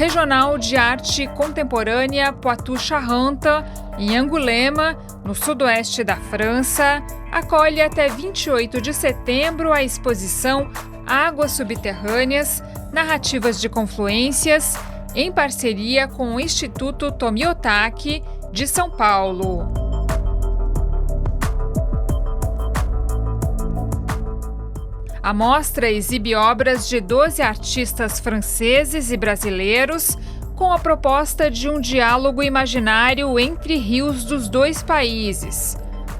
Regional de Arte Contemporânea Poitou-Charentes, em Angoulême, no sudoeste da França, acolhe até 28 de setembro a exposição Águas Subterrâneas, Narrativas de Confluências, em parceria com o Instituto Tomiotaki de São Paulo. A mostra exibe obras de 12 artistas franceses e brasileiros, com a proposta de um diálogo imaginário entre rios dos dois países.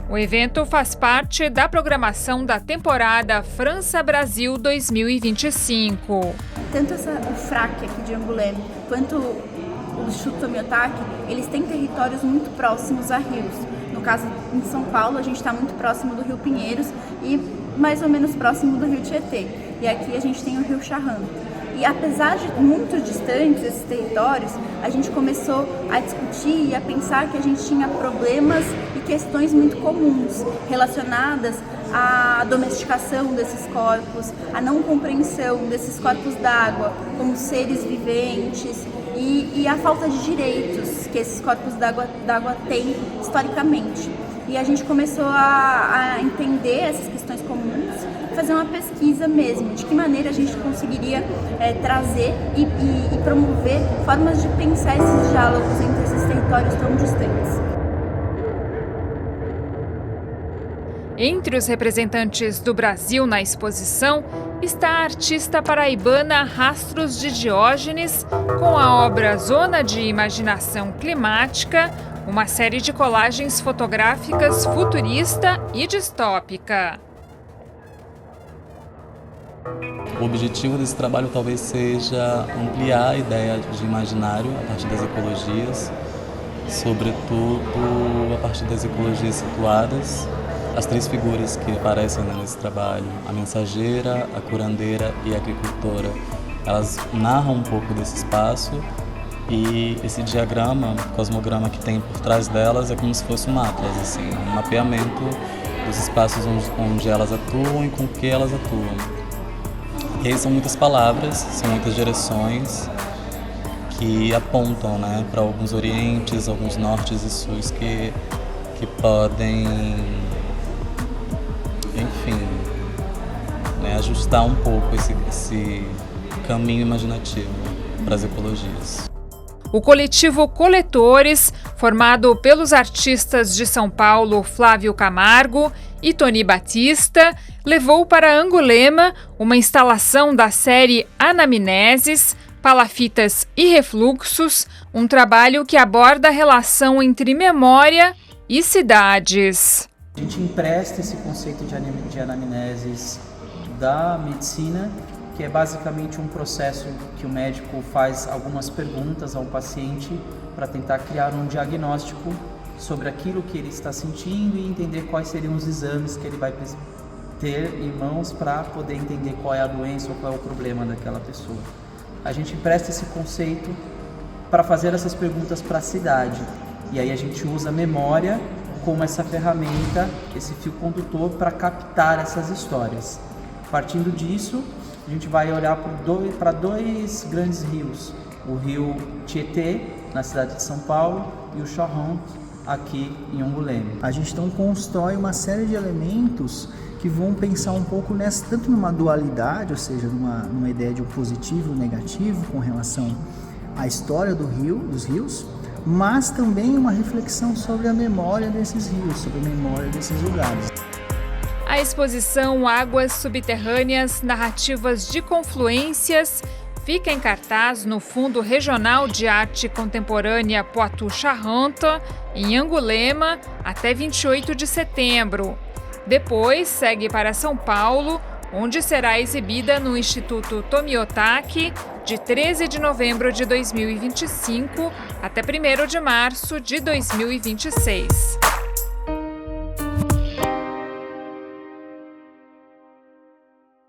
O evento faz parte da programação da temporada França-Brasil 2025. Tanto o FRAC aqui de Angoulême, quanto o Instituto Tomiotaki, eles têm territórios muito próximos a rios. No caso, em São Paulo, a gente está muito próximo do Rio Pinheiros e mais ou menos próximo do Rio Tietê. E aqui a gente tem o Rio Charrante. E apesar de muito distantes esses territórios, a gente começou a discutir e a pensar que a gente tinha problemas e questões muito comuns relacionadas à domesticação desses corpos, à não compreensão desses corpos d'água como seres viventes e a falta de direitos que esses corpos d'água têm historicamente. E a gente começou a entender essas questões comuns, fazer uma pesquisa mesmo, de que maneira a gente conseguiria trazer e promover formas de pensar esses diálogos entre esses territórios tão distantes. Entre os representantes do Brasil na exposição está a artista paraibana Rastros de Diógenes, com a obra Zona de Imaginação Climática, uma série de colagens fotográficas futurista e distópica. O objetivo desse trabalho talvez seja ampliar a ideia de imaginário a partir das ecologias, sobretudo a partir das ecologias situadas. As três figuras que aparecem nesse trabalho, a mensageira, a curandeira e a agricultora, elas narram um pouco desse espaço e esse diagrama, cosmograma que tem por trás delas é como se fosse um atlas, assim, um mapeamento dos espaços onde elas atuam e com que elas atuam. E aí são muitas palavras, são muitas direções que apontam, né, para alguns orientes, alguns nortes e sus que podem, enfim, né, ajustar um pouco esse caminho imaginativo para as ecologias. O coletivo Coletores, formado pelos artistas de São Paulo Flávio Camargo e Tony Batista, levou para Angoulême uma instalação da série Anamneses, Palafitas e Refluxos, um trabalho que aborda a relação entre memória e cidades. A gente empresta esse conceito de anamneses da medicina, que é basicamente um processo que o médico faz algumas perguntas ao paciente para tentar criar um diagnóstico sobre aquilo que ele está sentindo e entender quais seriam os exames que ele vai ter em mãos para poder entender qual é a doença ou qual é o problema daquela pessoa. A gente empresta esse conceito para fazer essas perguntas para a cidade e aí a gente usa a memória como essa ferramenta, esse fio condutor para captar essas histórias. Partindo disso, a gente vai olhar para dois grandes rios, o rio Tietê, na cidade de São Paulo, e o Charrante, aqui em Angoulême. A gente então constrói uma série de elementos que vão pensar um pouco tanto numa dualidade, ou seja, numa ideia de um positivo e um negativo com relação à história dos rios, mas também uma reflexão sobre a memória desses rios, sobre a memória desses lugares. A exposição Águas Subterrâneas, Narrativas de Confluências fica em cartaz no Fundo Regional de Arte Contemporânea Poitou-Charentes, em Angoulême, até 28 de setembro. Depois segue para São Paulo, onde será exibida no Instituto Tomiotaki, de 13 de novembro de 2025 até 1º de março de 2026.